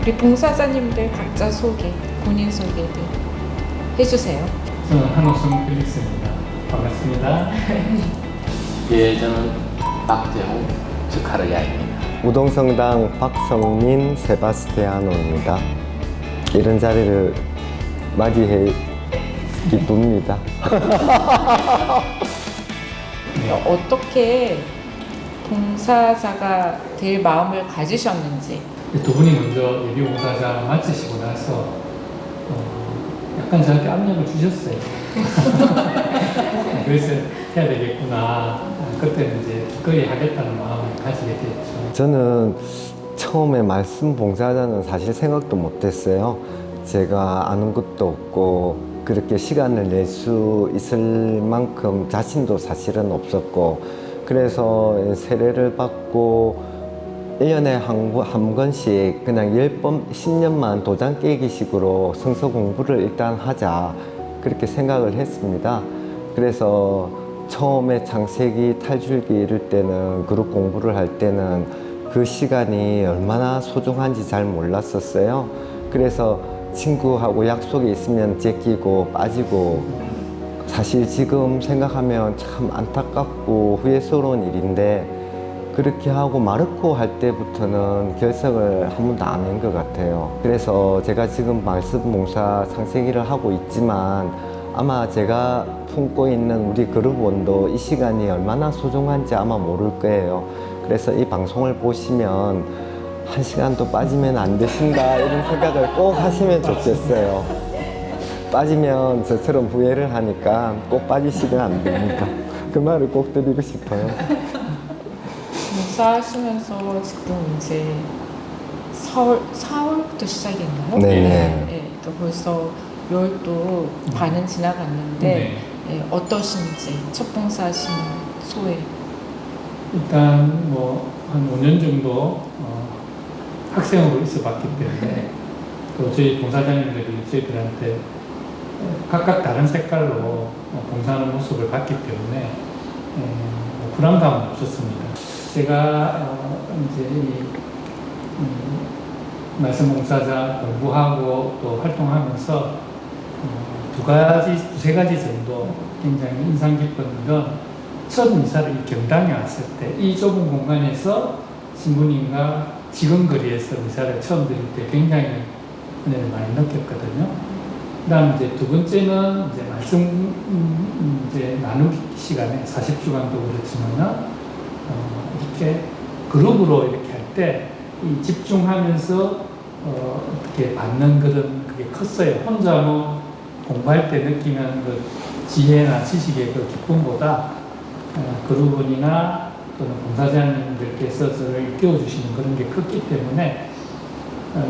우리 봉사자님들 각자 소개, 본인 소개를 해주세요. 저는 한옥성 필릭스입니다. 반갑습니다. 예, 저는 박재홍 즈카르야입니다. 우동성당 박성민 세바스티아노입니다. 이런 자리를 맞이해 기쁩니다. 어떻게 봉사자가 될 마음을 가지셨는지. 두 분이 먼저 예비 봉사자 마치시고 나서 약간 저한테 압력을 주셨어요. 그래서 해야 되겠구나. 그때는 이제 기꺼이 하겠다는 마음을 가지게 됐죠. 저는 처음에 말씀 봉사자는 사실 생각도 못했어요. 제가 아는 것도 없고 그렇게 시간을 낼 수 있을 만큼 자신도 사실은 없었고, 그래서 세례를 받고 1년에 한 번씩 그냥 10번, 10년만 도장 깨기식으로 성서 공부를 일단 하자, 그렇게 생각을 했습니다. 그래서 처음에 창세기, 탈출기 이럴 때는, 그룹 공부를 할 때는 그 시간이 얼마나 소중한지 잘 몰랐었어요. 그래서 친구하고 약속이 있으면 제끼고 빠지고, 사실 지금 생각하면 참 안타깝고 후회스러운 일인데, 그렇게 하고 마르코 할 때부터는 결석을 한 번도 안 한 것 같아요. 그래서 제가 지금 말씀 봉사 창세기를 하고 있지만 아마 제가 품고 있는 우리 그룹원도 이 시간이 얼마나 소중한지 아마 모를 거예요. 그래서 이 방송을 보시면 한 시간도 빠지면 안 되신다, 이런 생각을 꼭 하시면 좋겠어요. 빠지면 저처럼 후회를 하니까 꼭 빠지시면 안 됩니다. 그 말을 꼭 드리고 싶어요. 봉사하시면서 지금 이제 4월부터 시작했나요? 네. 또 벌써 6월도 반은 지나갔는데 네, 어떠신지 첫 봉사하시는 소회. 일단 한 5년 정도 학생으로 있어봤기 때문에 또 저희 봉사자님들이 저희들한테 각각 다른 색깔로 봉사하는 모습을 봤기 때문에 불안감은 없었습니다. 제가 이제 말씀 봉사자 공부하고 또 활동하면서 두세 가지 정도 굉장히 인상 깊은 건, 처음 이사를 경당에 왔을 때 이 좁은 공간에서 신부님과 지근거리에서 이사를 처음 드릴 때 굉장히 은혜를 많이 느꼈거든요. 그다음 이제 두 번째는 이제 말씀 이제 나누기 시간에 40주간도 그렇지만은 이렇게 그룹으로 이렇게 할 때 이 집중하면서 이렇게 받는 그게 컸어요. 혼자 공부할 때 느끼는 그 지혜나 지식의 그 기쁨보다 그룹원이나 또는 봉사자님들께서 저를 일깨워주시는 그런 게 컸기 때문에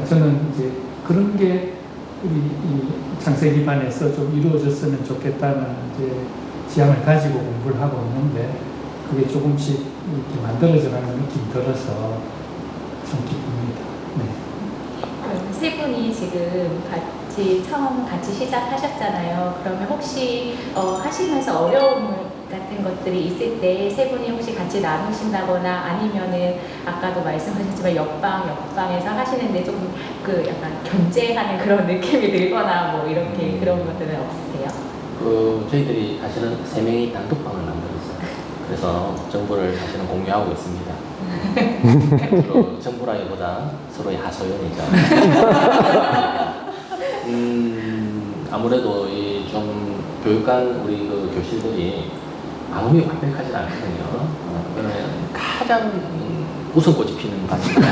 저는 이제 그런 게 우리 이 창세기 반에서 좀 이루어졌으면 좋겠다는 이제 지향을 가지고 공부를 하고 있는데, 그게 조금씩 이렇게 만들어져가는 느낌이 들어서 참 기쁩니다. 네. 세 분이 지금 처음 같이 시작하셨잖아요. 그러면 혹시 하시면서 어려움 같은 것들이 있을 때 세 분이 혹시 같이 나누신다거나, 아니면은 아까도 말씀하셨지만 옆방에서 하시는데 조금 그 약간 견제하는 그런 느낌이 들거나 뭐 이렇게 그런 것들은 없으세요? 저희들이 사실은 3명이 단톡방을 만들었어요. 그래서 정보를 사실은 공유하고 있습니다. 주로 정보라기보다 서로의 하소연이죠. 아무래도 이 좀 교육관 우리 그 교실들이 마음이 완벽하지 않거든요. 그러면 가장 웃음꽃이 피는 반입니다.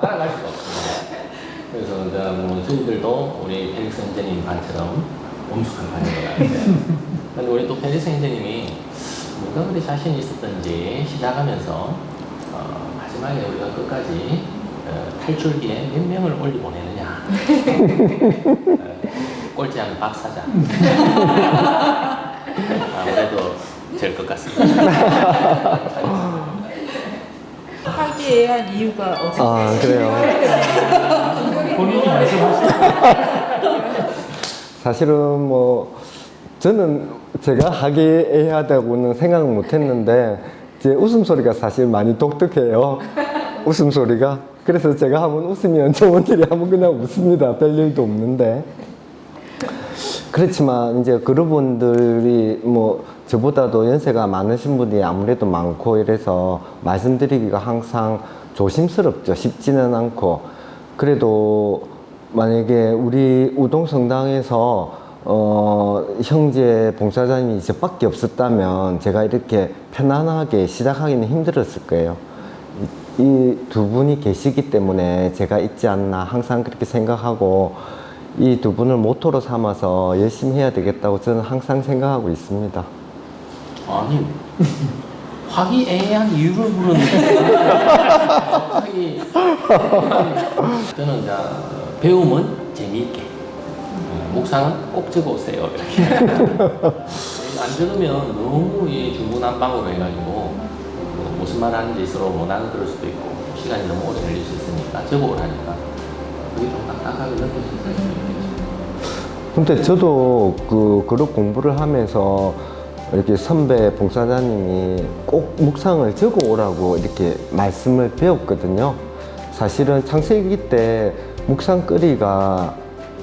따라갈 수가 없습니다. 그래서 이제 저희들도 우리 펠릭스 형제님 반처럼 엄숙한 반인 것 같아요. 근데 우리 또 펠릭스 형제님이 누가 그리 자신이 있었던지 시작하면서 마지막에 우리가 끝까지 탈출기에 몇 명을 올리보내느냐. 꼴찌하면 박 사자. 아무래도 될 것 같습니다. 하기에 한 이유가 어떻게? 아, 그래요? 본인이 말씀하시죠. 사실은 저는 제가 하게 해야 되고는 생각을 못 했는데, 제 웃음소리가 사실 많이 독특해요. 웃음소리가. 그래서 제가 한번 웃으면 저분들이 한번 그냥 웃습니다. 별일도 없는데. 그렇지만 이제 그분들이 뭐 저보다도 연세가 많으신 분이 아무래도 많고 이래서 말씀드리기가 항상 조심스럽죠. 쉽지는 않고. 그래도 만약에 우리 우동성당에서 형제 봉사자님이 저밖에 없었다면 제가 이렇게 편안하게 시작하기는 힘들었을 거예요. 이 두 분이 계시기 때문에 제가 있지 않나 항상 그렇게 생각하고 이 두 분을 모토로 삼아서 열심히 해야 되겠다고 저는 항상 생각하고 있습니다. 아니 화기애애한 이유를 물었는데 갑자기 저는 이제 배움은 재미있게 묵상은 꼭 적어오세요 이렇게 안 적으면 너무 중구난방으로 해가지고 무슨 말 하는지 서로 못 알아들을 수도 있고 시간이 너무 오래 걸릴 수 있으니까 적어오라니까 그게 좀 딱딱하게 느껴질 수 있어요. 근데 저도 그룹 공부를 하면서 이렇게 선배 봉사자님이 꼭 묵상을 적어 오라고 이렇게 말씀을 배웠거든요. 사실은 창세기 때 묵상거리가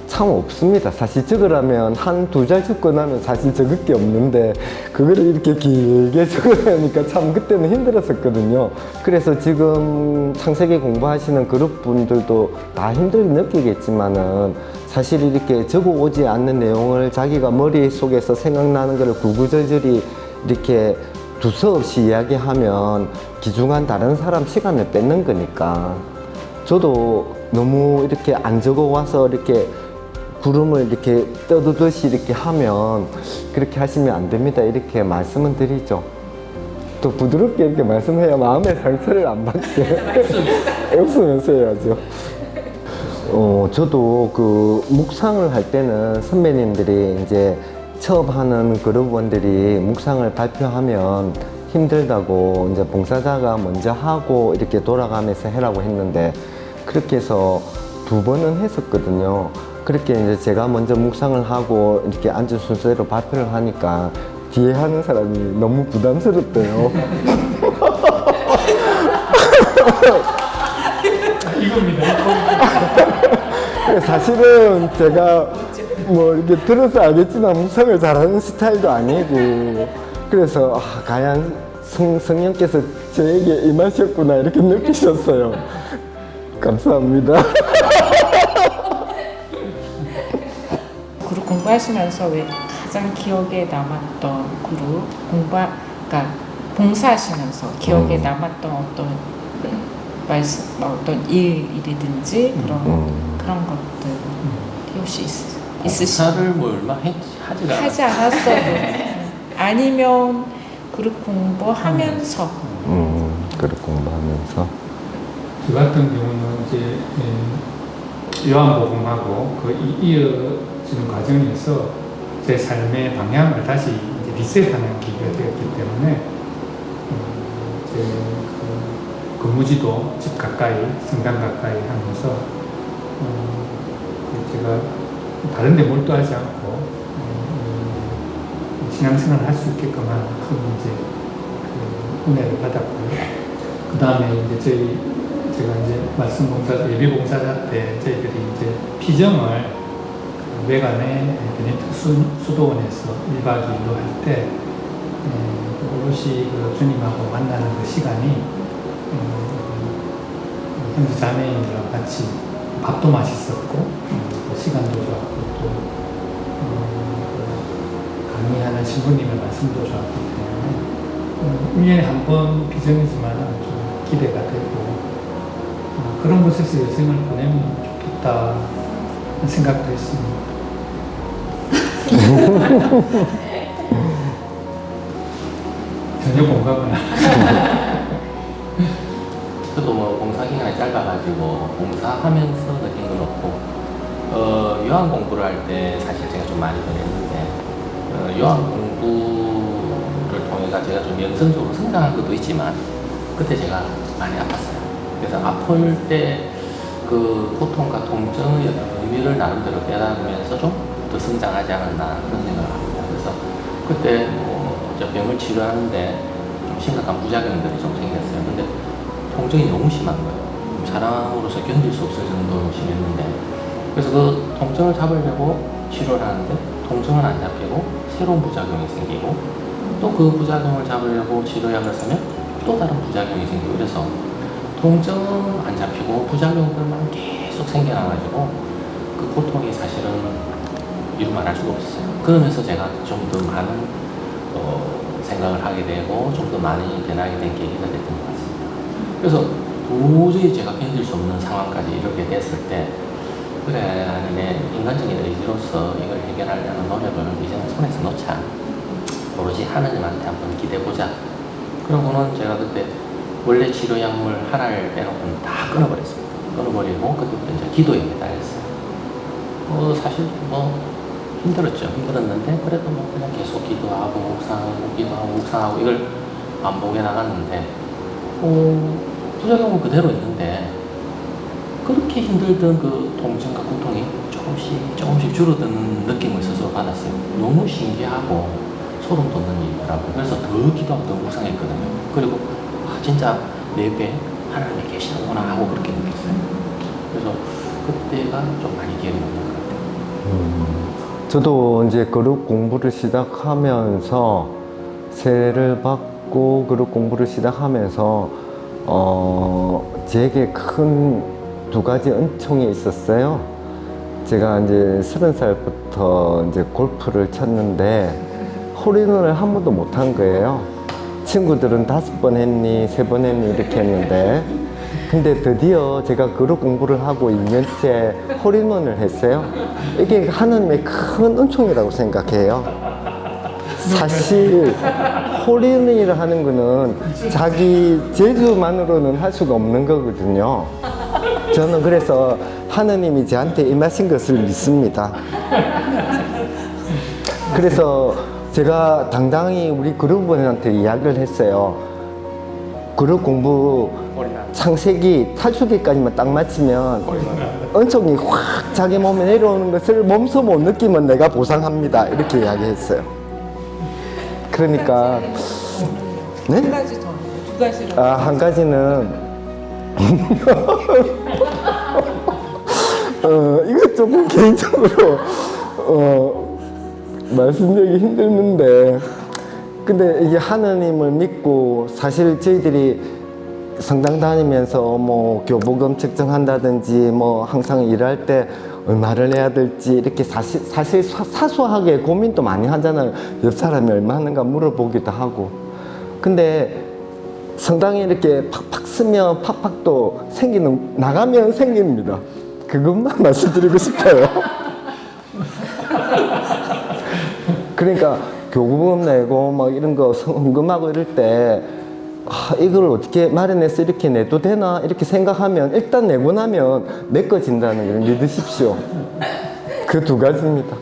참 없습니다. 사실 적으라면 한 두 달 적고 나면 사실 적을 게 없는데 그거를 이렇게 길게 적으려니까 참 그때는 힘들었었거든요. 그래서 지금 창세기 공부하시는 그룹 분들도 다 힘들게 느끼겠지만은 사실 이렇게 적어 오지 않는 내용을 자기가 머릿속에서 생각나는 것을 구구절절히 이렇게 두서없이 이야기하면 기중한 다른 사람 시간을 뺏는 거니까 저도 너무 이렇게 안 적어 와서 이렇게 구름을 이렇게 떠두듯이 이렇게 하면 그렇게 하시면 안 됩니다. 이렇게 말씀은 드리죠. 또 부드럽게 이렇게 말씀해야 마음의 상처를 안 받게 웃으면서 해야죠. 저도 그 묵상을 할 때는 선배님들이 이제 처음 하는 그룹원들이 묵상을 발표하면 힘들다고 이제 봉사자가 먼저 하고 이렇게 돌아가면서 해라고 했는데 그렇게 해서 2번은 했었거든요. 그렇게 이제 제가 먼저 묵상을 하고 이렇게 앉은 순서대로 발표를 하니까 뒤에 하는 사람이 너무 부담스럽대요. 이겁니다. 사실은 제가 뭐 이렇게 들어서 알겠지만 묵상을 잘하는 스타일도 아니고 그래서 과연 성령께서 저에게 임하셨구나 이렇게 느끼셨어요. 감사합니다. 그룹 공부하시면서 왜 가장 기억에 남았던 그룹 그러니까 봉사하시면서 기억에 남았던 어떤 말씀, 어떤 일이든지 그런 것들 혹시 있으시죠? 봉사를 뭐 얼마 하지가 하지 않았어도 아니면 그룹 공부하면서 그룹 공부하면서 저 같은 경우는 이제 요한복음하고 그 이어지는 과정에서 제 삶의 방향을 다시 이제 리셋하는 기회가 되었기 때문에 제 근무지도 집 가까이, 성당 가까이 하면서 제가 다른 데 몰두하지 않고 신앙생활을 할 수 있게끔 하는 큰 이제 은혜를 받았고요. 그 다음에 이제 제가 이제 말씀 봉사자, 예비 봉사자 때 저희들이 이제 피정을 외관에 베네트 수도원에서 1박 2일로 할 때 오롯이 그 주님하고 만나는 그 시간이 현지 자매인들과 같이 밥도 맛있었고 시간도 좋았고 또 강의하는 신부님의 말씀도 좋았기 때문에 1년에 한 번 비정이지만 좀 기대가 되고 그런 곳에서 여생을 보내면 좋겠다 생각도 했습니다. 전혀 공감은 저도 뭐 봉사 기간이 짧아가지고 봉사하면서 느낀 건 없고 요한 공부를 할 때 사실 제가 좀 많이 변했는데 요한 공부를 통해서 제가 좀 영성적으로 성장한 것도 있지만 그때 제가 많이 아팠어요. 그래서 아플 때 그 고통과 통증의 의미를 나름대로 깨달으면서 좀 더 성장하지 않았나 그런 생각을 합니다. 그래서 그때 저 병을 치료하는데 좀 심각한 부작용들이 좀 생겼어요. 근데 통증이 너무 심한 거예요. 사람으로서 견딜 수 없을 정도로 심했는데, 그래서 그 통증을 잡으려고 치료를 하는데 통증은 안 잡히고 새로운 부작용이 생기고, 또 그 부작용을 잡으려고 치료약을 쓰면 또 다른 부작용이 생기고, 그래서 통증은 안 잡히고 부작용들만 계속 생겨나가지고 그 고통이 사실은 이루 말할 수가 없었어요. 그러면서 제가 좀 더 많은 생각을 하게 되고 좀 더 많이 변하게 된 계기가 됐던 것 같습니다. 그래서 도저히 제가 견딜 수 없는 상황까지 이렇게 됐을 때, 그래, 하나님의 인간적인 의지로서 이걸 해결하려는 노력을 이제는 손에서 놓자. 오로지 하나님한테 한번 기대보자. 그러고는 제가 그때 원래 치료약물 하나를 빼놓고는 다 끊어버렸습니다. 끊어버리고 그때부터 이제 기도에 매달렸어요. 사실 힘들었죠. 힘들었는데 그래도 그냥 계속 기도하고 묵상하고 이걸 반복해 나갔는데 부작용은 그대로 있는데 그렇게 힘들던 그 통증과 고통이 조금씩 줄어드는 느낌을 스스로 받았어요. 너무 신기하고 소름 돋는 일이더라고요. 그래서 더 기도하고 더 묵상했거든요. 그리고 진짜 내 옆에 하나님이 계시는구나 하고 그렇게 느꼈어요. 그래서 그때가 좀 많이 기억이 남는 것 같아요. 저도 이제 그룹 공부를 시작하면서 세례를 받고 그룹 공부를 시작하면서 제게 큰 두 가지 은총이 있었어요. 제가 이제 30살부터 이제 골프를 쳤는데 홀인원을 한 번도 못 한 거예요. 친구들은 5번 했니, 3번 했니 이렇게 했는데, 근데 드디어 제가 그룹 공부를 하고 2년째 홀인원을 했어요. 이게 하나님의 큰 은총이라고 생각해요. 사실 홀인원이라 하는 거는 자기 재주만으로는 할 수가 없는 거거든요. 저는 그래서 하나님이 저한테 임하신 것을 믿습니다. 그래서 제가 당당히 우리 그룹원한테 이야기를 했어요. 그룹 공부 창세기, 탈출기까지만 딱 마치면 은총이 확 자기 몸에 내려오는 것을 몸소 못 느끼면 내가 보상합니다. 이렇게 이야기했어요. 그러니까 네? 한 가지 더, 두 가지로. 한 가지는 이거 조금 개인적으로 말씀드리기 힘드는데, 근데 이게 하나님을 믿고 사실 저희들이 성당 다니면서 뭐 교복음 측정한다든지 뭐 항상 일할 때 얼마를 내야 될지 이렇게 사실 사소하게 고민도 많이 하잖아요. 옆 사람이 얼마 하는가 물어보기도 하고. 근데 성당에 이렇게 팍팍 쓰면 팍팍 또 나가면 생깁니다. 그것만 말씀드리고 싶어요. 그러니까 교구금 내고 막 이런 거 헌금하고 이럴 때 이걸 어떻게 마련해서 이렇게 내도 되나 이렇게 생각하면 일단 내고 나면 메꿔진다는 걸 믿으십시오. 그 두 가지입니다.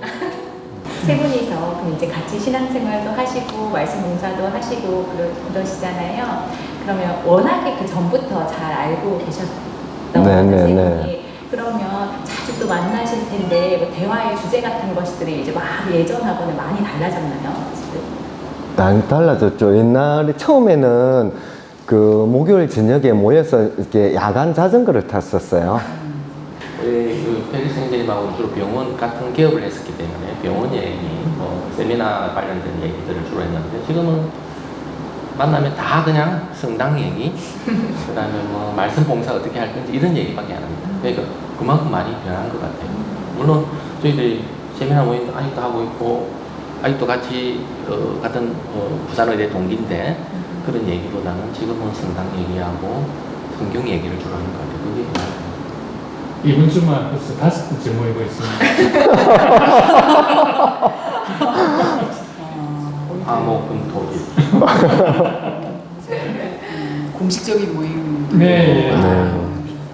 세 분이서 그럼 이제 같이 신앙생활도 하시고 말씀 봉사도 하시고 그러시잖아요. 그러면 워낙에 그 전부터 잘 알고 계셨던 것 같아요, 세 분이. 그러면 자주 또 만나실 텐데 뭐 대화의 주제 같은 것들이 이제 막 예전하고는 많이 달라졌나요? 지금? 많이 달라졌죠. 옛날에 처음에는 그 목요일 저녁에 모여서 이렇게 야간 자전거를 탔었어요. 그 페리 선생님하고 주로 병원 같은 개업을 했었기 때문에 병원 얘기, 뭐 세미나 관련된 얘기들을 주로 했는데, 지금은 만나면 다 그냥 성당 얘기, 그다음에 뭐 말씀 봉사 어떻게 할 건지 이런 얘기밖에 안 합니다. 그러니까 그만큼 많이 변한 것 같아요. 물론 저희들이 세미나 모임 아직도 하고 있고 아직도 같이 같은 부산의대 동기인데 그런 얘기보다는 지금은 성당 얘기하고 성경 얘기를 주로 하는 것 같아요. 그게 이번 주만 벌써 5번째 모이고 있습니다. 화목금토일. 공식적인 모임도 네, 있고.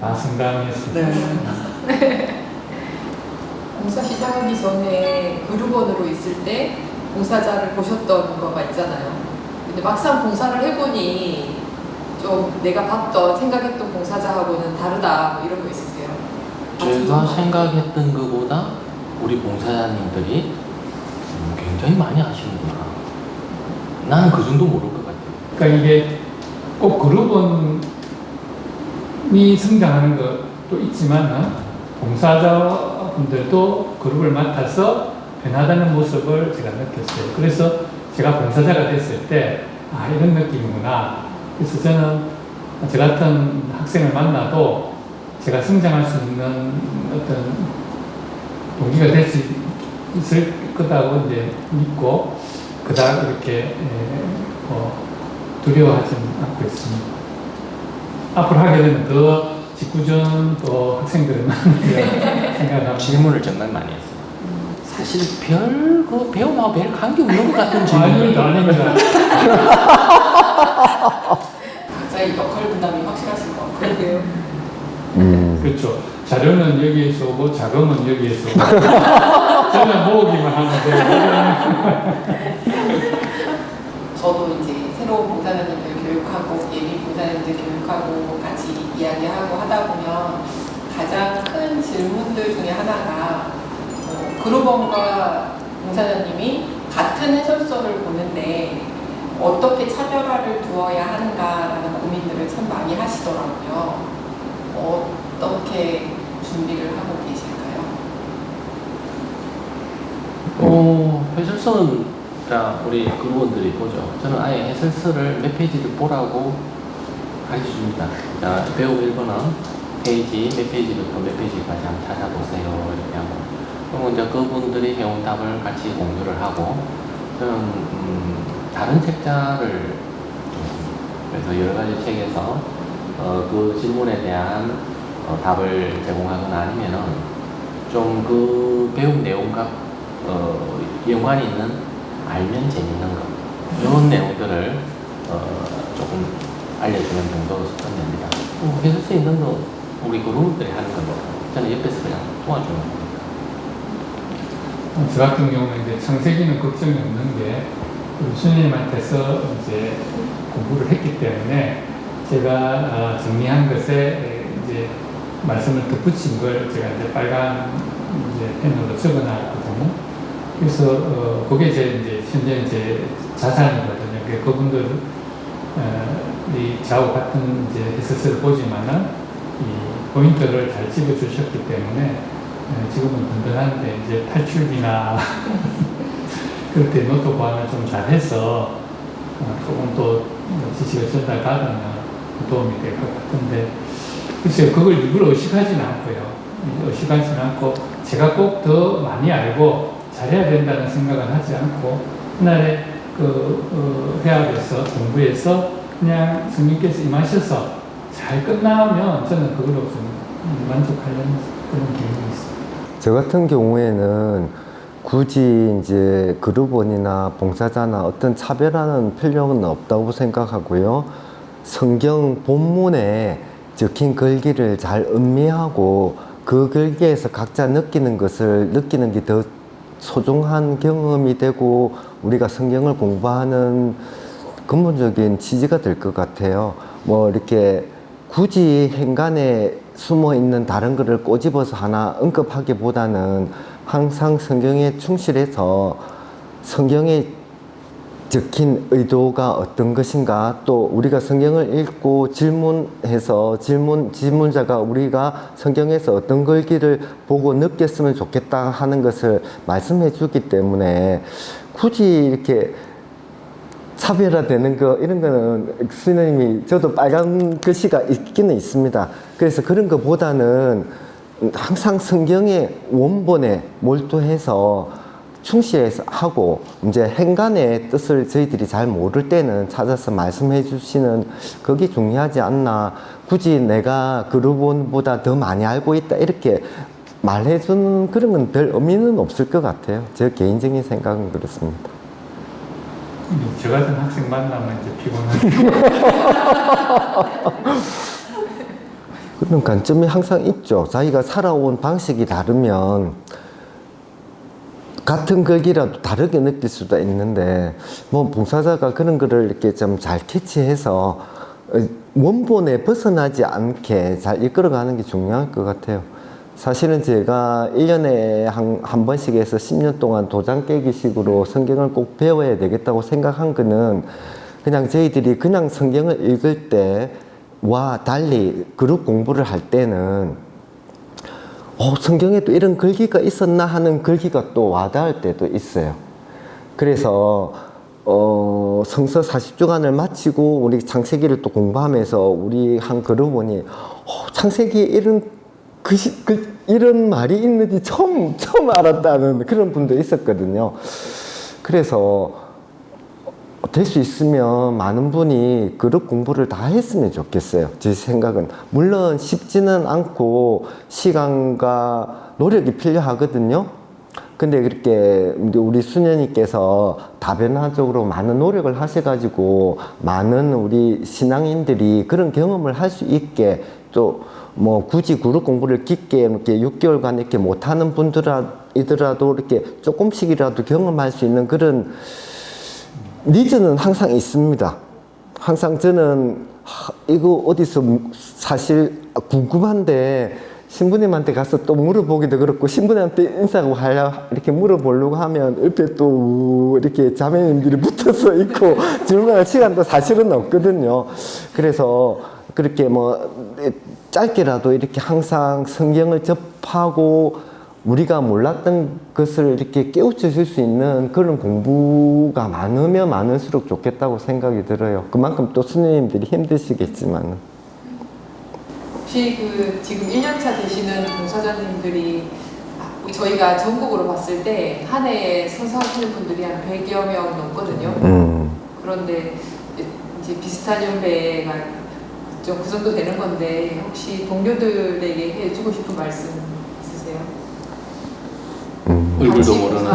다 성당에서. 네. 봉사 시작하기 전에 그룹원으로 있을 때 봉사자를 보셨던 거가 있잖아요. 근데 막상 봉사를 해보니 좀 내가 봤던 생각했던 봉사자하고는 다르다 뭐 이런 거 있으세요? 제가 생각했던 것보다 우리 봉사자님들이 굉장히 많이 하시는구나. 나는 그 정도 모를 것 같아요. 그러니까 이게 꼭 그룹은 성장하는 것도 있지만 봉사자분들도 그룹을 맡아서 변하다는 모습을 제가 느꼈어요. 그래서 제가 봉사자가 됐을 때 이런 느낌이구나. 그래서 저는 저 같은 학생을 만나도 제가 성장할 수 있는 어떤 동기가 될 수 있을 거다고 이제 믿고 그닥 이렇게 두려워하지 않고 있습니다. 앞으로 하게 되면 더 직구전 또 학생들을 만나야 생각합니다. 질문을 정말 많이 했어요. 사실 그 배움하고 별 관계 없는 것 같은 질문이. 아닙니다. 각자의 역할 분담이 확실하신 것 같아요. 그렇죠. 자료는 여기에서 오고 자금은 여기에서 오고 저는 모으기만 하는데 저도 이제 새로운 봉사자님들 교육하고 예비 봉사자님들 교육하고 같이 이야기하고 하다 보면 가장 큰 질문들 중에 하나가 그루번과 봉사자님이 같은 해설서를 보는데 어떻게 차별화를 두어야 하는가라는 고민들을 참 많이 하시더라고요. 어떻게 준비를 하고 계실까요? 해설서는 우리 그루원들이 보죠. 저는 아예 해설서를 몇 페이지를 보라고 가르쳐 줍니다. 자, 배움 1번은 페이지 몇 페이지부터 몇 페이지까지 한번 찾아보세요. 이렇게 하고. 그러면 이제 그분들이 해온 답을 같이 공유를 하고, 저는 다른 책자를 그래서 여러 가지 책에서 그 질문에 대한 답을 제공하거나 아니면은 좀 그 배움 내용과 연관이 있는 알면 재밌는 것 이런 내용들을 조금 알려주는 정도로 끝냅니다. 해줄 수 있는 거 우리 그룹들이 하는 거고 저는 옆에서 그냥 도와주는 겁니다. 저 같은 경우는 이제 창세기는 걱정이 없는 게 우리 수녀님한테서 이제 공부를 했기 때문에 제가 정리한 것에 이제 말씀을 덧붙인 걸 제가 이제 빨간 이제 펜으로 적어놨거든요. 그래서 그게 제 이제 현재 제 자산이거든요. 그분들이 저하고 같은 이제 해설서를 보지만은 이 포인트를 잘 집어주셨기 때문에 지금은 든든한데 이제 탈출기나 그럴 때 노트 보완을 좀 잘해서 조금 또 지식을 전달받으면 도움이 될 것 같은데 글쎄요, 그걸 일부러 의식하지는 않고요. 의식하지는 않고 제가 꼭 더 많이 알고 잘해야 된다는 생각은 하지 않고 그날의 회합에서 공부에서 그냥 스님께서 임하셔서 잘 끝나면 저는 그걸로 좀 만족하려는 그런 기분이 있습니다. 저 같은 경우에는 굳이 이제 그룹원이나 봉사자나 어떤 차별하는 필요는 없다고 생각하고요. 성경 본문에 적힌 글귀를 잘 음미하고 그 글귀에서 각자 느끼는 것을 느끼는 게 더 소중한 경험이 되고 우리가 성경을 공부하는 근본적인 취지가 될 것 같아요. 뭐 이렇게 굳이 행간에 숨어 있는 다른 글을 꼬집어서 하나 언급하기보다는 항상 성경에 충실해서 성경에 적힌 의도가 어떤 것인가, 또 우리가 성경을 읽고 질문해서 질문자가 우리가 성경에서 어떤 글귀를 보고 느꼈으면 좋겠다 하는 것을 말씀해 주기 때문에 굳이 이렇게 차별화되는 거 이런 거는 스님이 저도 빨간 글씨가 있기는 있습니다. 그래서 그런 것보다는 항상 성경의 원본에 몰두해서 충실해서 하고 이제 행간의 뜻을 저희들이 잘 모를 때는 찾아서 말씀해 주시는 그게 중요하지 않나. 굳이 내가 그룹원보다 더 많이 알고 있다 이렇게 말해 주는 그런 건 별 의미는 없을 것 같아요. 제 개인적인 생각은 그렇습니다. 저 같은 학생 만나면 이제 피곤하죠. 그런 관점이 항상 있죠. 자기가 살아온 방식이 다르면 같은 글귀라도 다르게 느낄 수도 있는데 뭐 봉사자가 그런 거를 이렇게 좀 잘 캐치해서 원본에 벗어나지 않게 잘 이끌어가는 게 중요할 것 같아요. 사실은 제가 1년에 한 번씩 해서 10년 동안 도장 깨기식으로 성경을 꼭 배워야 되겠다고 생각한 거는 그냥 저희들이 그냥 성경을 읽을 때 달리 그룹 공부를 할 때는 성경에도 이런 글귀가 있었나 하는 글귀가 또 와닿을 때도 있어요. 그래서 성서 40주간을 마치고 우리 창세기를 또 공부하면서 우리 한 그룹원이 창세기에 이런 말이 있는지 처음 알았다는 그런 분도 있었거든요. 그래서 될 수 있으면 많은 분이 그룹 공부를 다 했으면 좋겠어요. 제 생각은. 물론 쉽지는 않고 시간과 노력이 필요하거든요. 근데 그렇게 우리 수녀님께서 다변화적으로 많은 노력을 하셔가지고 많은 우리 신앙인들이 그런 경험을 할 수 있게, 또 뭐 굳이 그룹 공부를 깊게 이렇게 6개월간 이렇게 못하는 분들이더라도 이렇게 조금씩이라도 경험할 수 있는 그런 니즈는 항상 있습니다. 항상 저는 이거 어디서 사실 궁금한데 신부님한테 가서 또 물어보기도 그렇고, 신부님한테 인사하고 이렇게 물어보려고 하면 옆에 또 이렇게 자매님들이 붙어서 있고 질문할 시간도 사실은 없거든요. 그래서 그렇게 뭐 짧게라도 이렇게 항상 성경을 접하고 우리가 몰랐던 것을 이렇게 깨우쳐 줄 수 있는 그런 공부가 많으면 많을수록 좋겠다고 생각이 들어요. 그만큼 또 수녀님들이 힘드시겠지만. 혹시 지금 1년차 되시는 봉사자님들이 저희가 전국으로 봤을 때 한 해에 선서하시는 분들이 한 100여 명 넘거든요. 그런데 이제 비슷한 연배가 좀 그 정도 되는 건데, 혹시 동료들에게 해주고 싶은 말씀 있으세요? 얼굴도 모르는.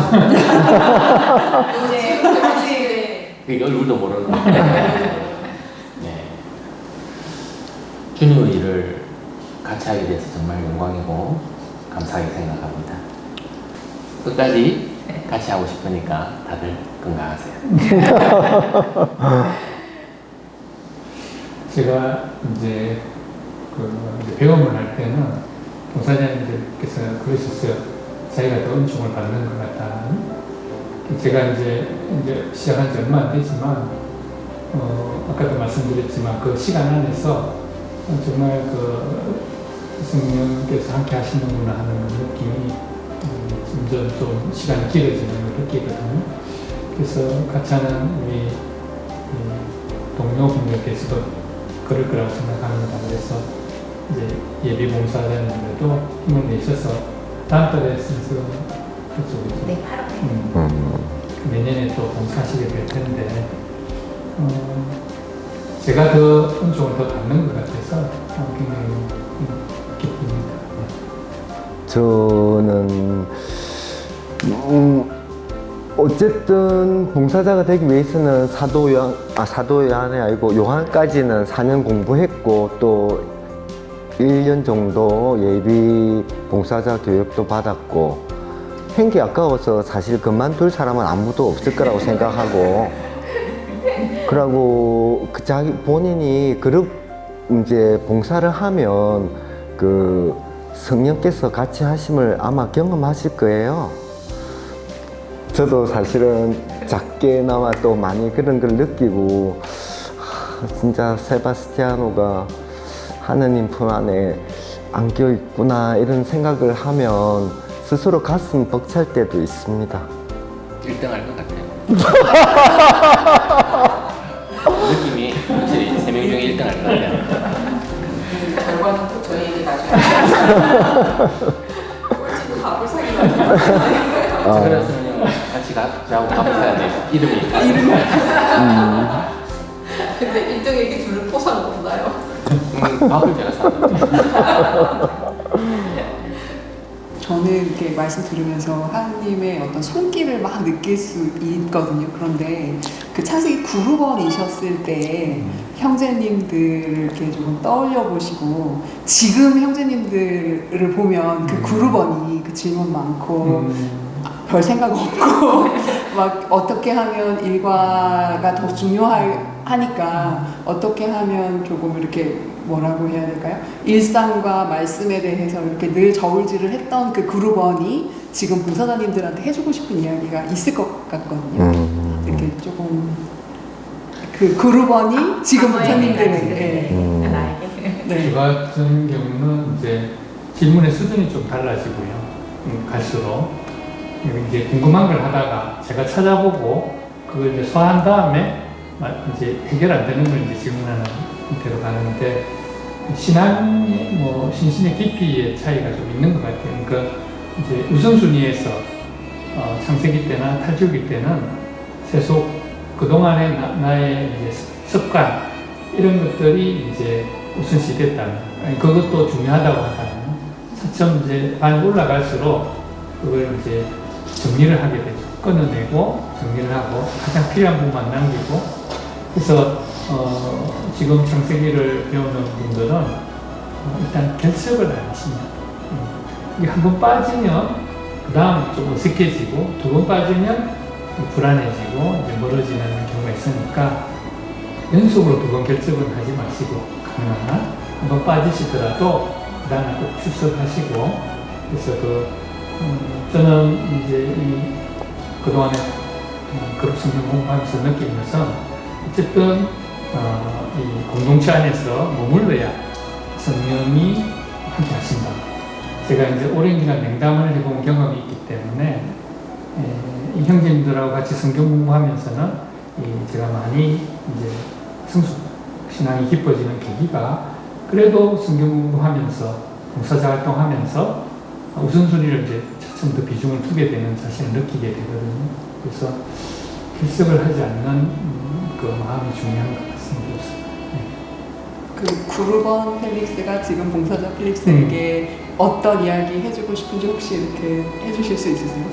이제 얼굴도 모르는. 네. 주님의 일을 같이 하게 돼서 정말 영광이고 감사하게 생각합니다. 끝까지 같이 하고 싶으니까 다들 건강하세요. 제가 이제 배움을 할 때는 봉사자님들께서 그러셨어요. 자기가 더 은총을 받는 것 같다. 제가 이제 시작한 지 얼마 안 되지만, 아까도 말씀드렸지만 그 시간 안에서 정말 성령께서 함께 하시는구나 하는 느낌이 점점 좀 시간이 길어지는 걸 느끼거든요. 그래서 같이 하는 우리 동료분들께서도 그럴 거라고 생각합니다. 그래서 이제 예비 봉사자님들도 힘을 내셔서 다음 달에 순서 그쪽이죠. 네, 8월에. 내년에 또 봉사하시게 될 텐데, 제가 더 은총을 더 받는 것 같아서 굉장히 기쁩니다. 저는 어쨌든 봉사자가 되기 위해서는 사도요한이 아니고 요한까지는 4년 공부했고, 또 1년 정도 예비 봉사자 교육도 받았고, 행기 아까워서 사실 그만둘 사람은 아무도 없을 거라고 생각하고, 그러고 자기 본인이 그룹 이제 봉사를 하면 성령께서 같이 하심을 아마 경험하실 거예요. 저도 사실은 작게나마 또 많이 그런 걸 느끼고, 진짜 세바스티아노가 하느님 품 안에 안겨 있구나 이런 생각을 하면 스스로 가슴 벅찰 때도 있습니다. 1등 할 것 같아요. 느낌이 확실히 3명 중에 1등 할 것 같아요. 결과는 또 저희에게 나중에 꼴찌도 밥을 사기로 그래서 같이 가자고 밥을 사야 돼요. 이름이. 근데 1등에게 주는 포상은 없나요? 밥을 제가 사요. 저는 이렇게 말씀 들으면서 하나님의 어떤 손길을 막 느낄 수 있거든요. 그런데 그 창세기 그룹원이셨을 때 형제님들을 이렇게 조금 떠올려 보시고, 지금 형제님들을 보면 그 그룹원이 그 질문 많고 별 생각 없고 막 어떻게 하면 일과가 더 중요하니까 어떻게 하면 조금 이렇게 뭐라고 해야 될까요? 일상과 말씀에 대해서 이렇게 늘 저울질을 했던 그 그룹원이 지금 봉사자님들한테 해주고 싶은 이야기가 있을 것 같거든요. 이렇게 조금 그 그룹원이 지금 봉사님들에게 나에게 네. 저 같은 경우는 이제 질문의 수준이 좀 달라지고요. 갈수록 이제 궁금한 걸 하다가 제가 찾아보고 그걸 이제 소화한 다음에 이제 해결 안 되는 걸 이제 질문하는 형태로 가는데 신앙의 뭐 신신의 깊이의 차이가 좀 있는 것 같아요. 그러니까 이제 우선순위에서 창세기 때나 탈주기 때는 세속 그동안의 나의 이제 습관 이런 것들이 이제 우선시 됐다는 그것도 중요하다고 한다면 차츰 이제 많이 올라갈수록 그걸 이제 정리를 하게 되죠. 끊어내고 정리를 하고 가장 필요한 부분만 남기고 그래서 지금 창세기를 배우는 분들은 일단 결석을 안 하시면 이게 한 번 빠지면 그 다음 좀 어색해지고 두 번 빠지면 불안해지고 이제 멀어지는 경우가 있으니까 연속으로 두 번 결석은 하지 마시고 가능한 한 번 빠지시더라도 그 다음에 꼭 출석하시고 그래서 저는 이제 그동안에 그룹 성경 공부하면서 느낀 것은 어쨌든 이 공동체 안에서 머물러야 성령이 함께 하신다. 제가 이제 오랜 기간 냉담을 해본 경험이 있기 때문에 이 형제님들하고 같이 성경 공부하면서는 제가 많이 이제 성숙 신앙이 깊어지는 계기가 그래도 성경 공부하면서 봉사자 활동하면서 우선순위를 이제 차츰 더 비중을 두게 되는 자신을 느끼게 되거든요. 그래서 결석을 하지 않는 그 마음이 중요한 것 같습니다. 그 구르번 펠릭스가 지금 봉사자 펠릭스에게 어떤 이야기 해주고 싶은지 혹시 이렇게 해주실 수 있으세요?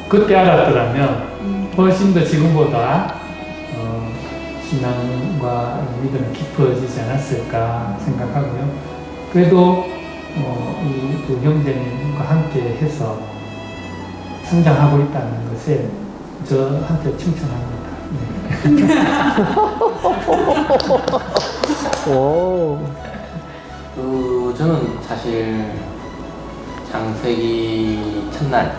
그때 알았더라면 훨씬 더 지금보다 신앙과 믿음이 깊어지지 않았을까 생각하고요. 그래도 이 두 형제님과 함께 해서 성장하고 있다는 것에 저한테 칭찬합니다. 오. 저는 사실 창세기 첫날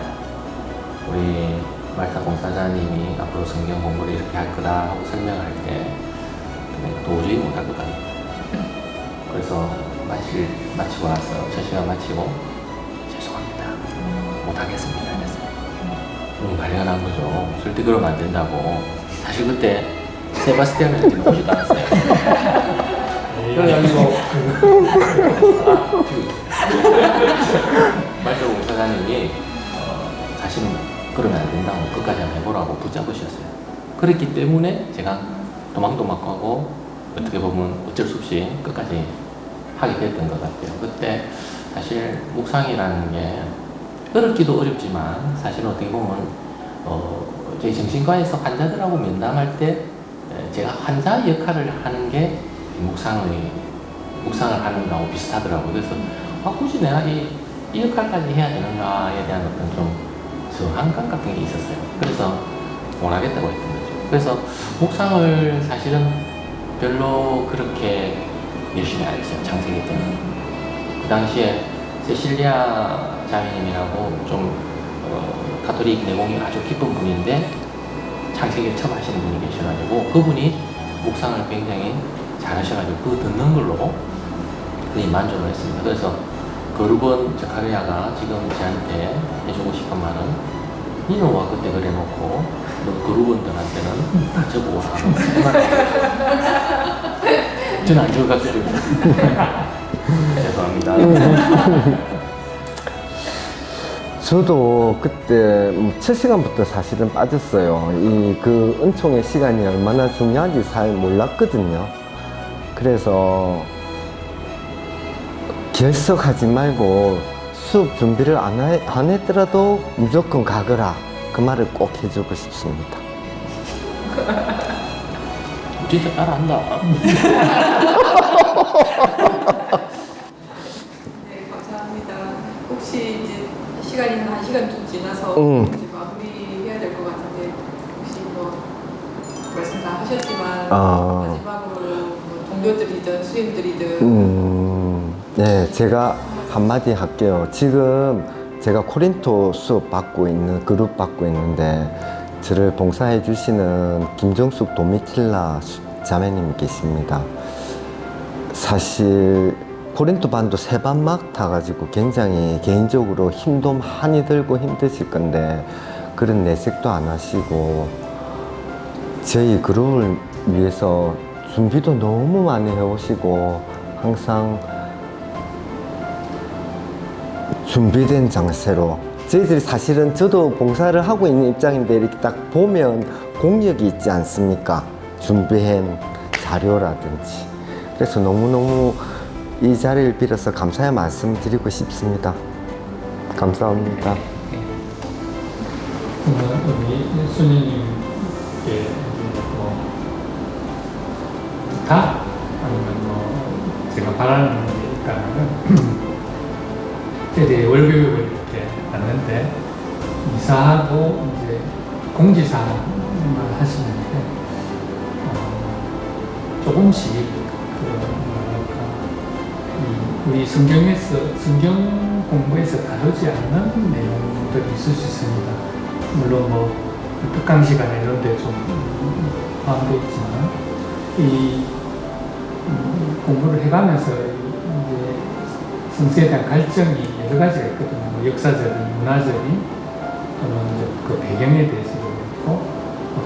우리 말타 공사자님이 앞으로 성경 공부를 이렇게 할 거다 하고 설명할 때 도저히 못할 것 같아요. 그래서 마치고 나서 첫 시간 마치고 죄송합니다. 못하겠습니다. 그랬어요. 발견한 거죠. 절대 그러면 안 된다고. 사실 그때 세바스티안을 이렇게 놓지도 않았어요. 그래가지고 말타 공사자님이 사실은 그러면 안 된다고 끝까지 한번 해보라고 붙잡으셨어요. 그랬기 때문에 제가 도망도 막 가고 어떻게 보면 어쩔 수 없이 끝까지 하게 됐던 것 같아요. 그때 사실 묵상이라는 게 어렵기도 어렵지만 사실 어떻게 보면 저희 정신과에서 환자들하고 면담할 때 제가 환자 역할을 하는 게 묵상을 하는 거하고 비슷하더라고요. 그래서 굳이 내가 이 역할까지 해야 되는가에 대한 어떤 좀 저항감 같은 게 있었어요. 그래서 원하겠다고 했던 거죠. 그래서 묵상을 사실은 별로 그렇게 열심히 안 했어요. 창세기 때는. 그 당시에 세실리아 자매님이라고 좀 가톨릭 내공이 아주 깊은 분인데 창세기를 처음 하시는 분이 계셔가지고 그분이 묵상을 굉장히 잘하셔가지고 그거 듣는 걸로 거의 만족을 했습니다. 그래서 거르번 자카리아가 지금 저한테 해주고 싶은 말은 니는 와 그때 그래 놓고 너 거르번들한테는 다 저보고 하는 저는 안 적어가지고 죄송합니다. 저도 그때 첫 시간부터 사실은 빠졌어요. 그 은총의 시간이 얼마나 중요한지 잘 몰랐거든요. 그래서 결석하지 말고 수업 준비를 안 했더라도 무조건 가거라. 그 말을 꼭 해주고 싶습니다. 진짜 따라한다. 네, 감사합니다. 혹시 이제 시간이 한 1시간 좀 지나서 이제 마무리해야 될 것 같은데 혹시 뭐 말씀 다 하셨지만 마지막으로 뭐 동료들이든 수임들이든 네, 제가 한마디 할게요. 지금 제가 코린토 수업 받고 있는 그룹 받고 있는데 저를 봉사해 주시는 김정숙 도미틸라 자매님이 계십니다. 사실 코린토 반도 3반막 타가지고 굉장히 개인적으로 힘도 많이 들고 힘드실 건데 그런 내색도 안 하시고 저희 그룹을 위해서 준비도 너무 많이 해오시고 항상 준비된 장세로 저희들이 사실은 저도 봉사를 하고 있는 입장인데 이렇게 딱 보면 공력이 있지 않습니까? 준비한 자료라든지 그래서 너무너무 이 자리를 빌어서 감사의 말씀 드리고 싶습니다. 감사합니다. 우리 순이님께 뭐 부탁 아니면 뭐 제가 바라는 게 있다면은 저희들이 월교육을 이렇게 받는데 이사하고 이제 공지사항을 하시는데 조금씩 우리 성경 공부에서 다루지 않는 내용들이 있을 수 있습니다. 물론 뭐 특강 시간에 이런 데 좀 포함되어 있지만 이 공부를 해가면서 이제 성서에 대한 갈증이 여러 가지가 있거든요. 뭐 역사적인, 문화적인 또는 이제 그 배경에 대해서도 그렇고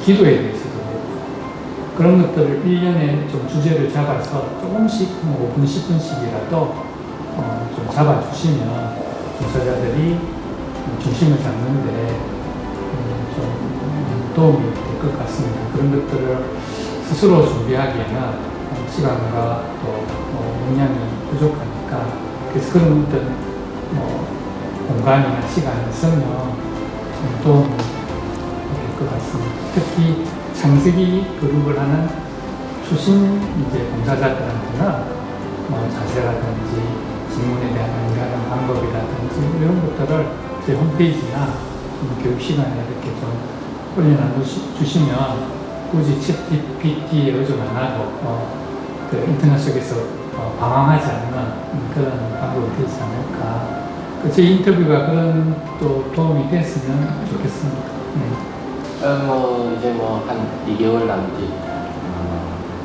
기도에 대해서도 그렇고 그런 것들을 1년에 좀 주제를 잡아서 조금씩 뭐 5분, 10분씩이라도 좀 잡아주시면 봉사자들이 중심을 잡는데 좀 도움이 될 것 같습니다. 그런 것들을 스스로 준비하기에는 시간과 또 역량이 부족하니까 그래서 그런 어떤 공간이나 시간을 쓰면 좀 도움이 될 것 같습니다. 특히 창세기 그룹을 하는 초심 이제 봉사자들한테는 자세라든지 질문에 대한 응대하는 방법이라든지 이런 것들을 제 홈페이지나 교육 시간에 이렇게 좀 올려놔 주시면 굳이 챗 GPT에 의존 안 하고 그 인터넷 속에서 방황하지 않는 그런 방법이 되지 않을까. 제 인터뷰가 그런 또 도움이 됐으면 좋겠습니다. 이제 한 2개월 남짓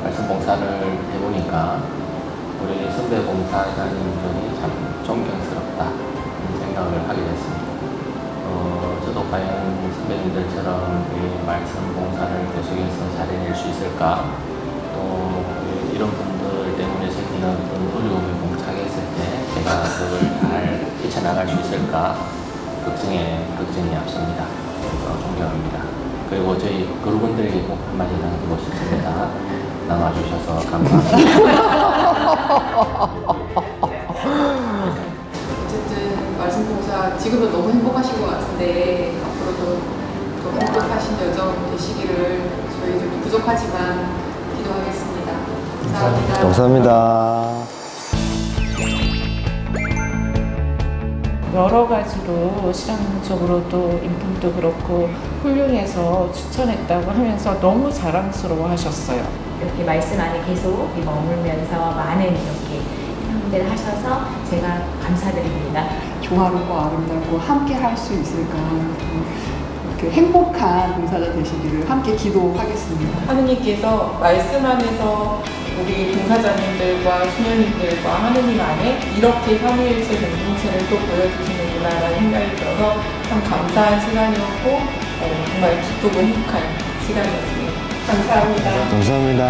말씀 봉사를 해보니까 우리 선배 봉사자님들이 참 존경스럽다 생각을 하게 됐습니다. 저도 과연 선배님들처럼 이 말씀 봉사를 계속해서 잘해낼 수 있을까? 또 이런 분들 때문에 생기는 어떤 어려움에 봉착했을 때 제가 그걸 잘 헤쳐나갈 수 있을까? 걱정이 앞섭니다. 존경합니다. 그리고 저희 그룹원들에게 꼭 한마디 남기고 싶습니다. 나눠주셔서 감사합니다. 어쨌든 말씀 봉사 지금은 너무 행복하신 것 같은데 앞으로도 더 행복하신 여정 되시기를 저희들도 부족하지만 기도하겠습니다. 감사합니다. 감사합니다. 여러 가지로 실험적으로도 인품도 그렇고 훌륭해서 추천했다고 하면서 너무 자랑스러워 하셨어요. 이렇게 말씀 안에 계속 머물면서 많은 이렇게 행동들을 하셔서 제가 감사드립니다. 조화롭고 아름답고 함께 할 수 있을까 이렇게 행복한 봉사자 되시기를 함께 기도하겠습니다. 하느님께서 말씀 안에서 우리 봉사자님들과 수녀님들과 하느님 안에 이렇게 삼위일체 공동체를 또 보여주시는구나라는 생각이 들어서 참 감사한 시간이었고 정말 기쁘고 행복한 시간이었습니다. 감사합니다. 감사합니다.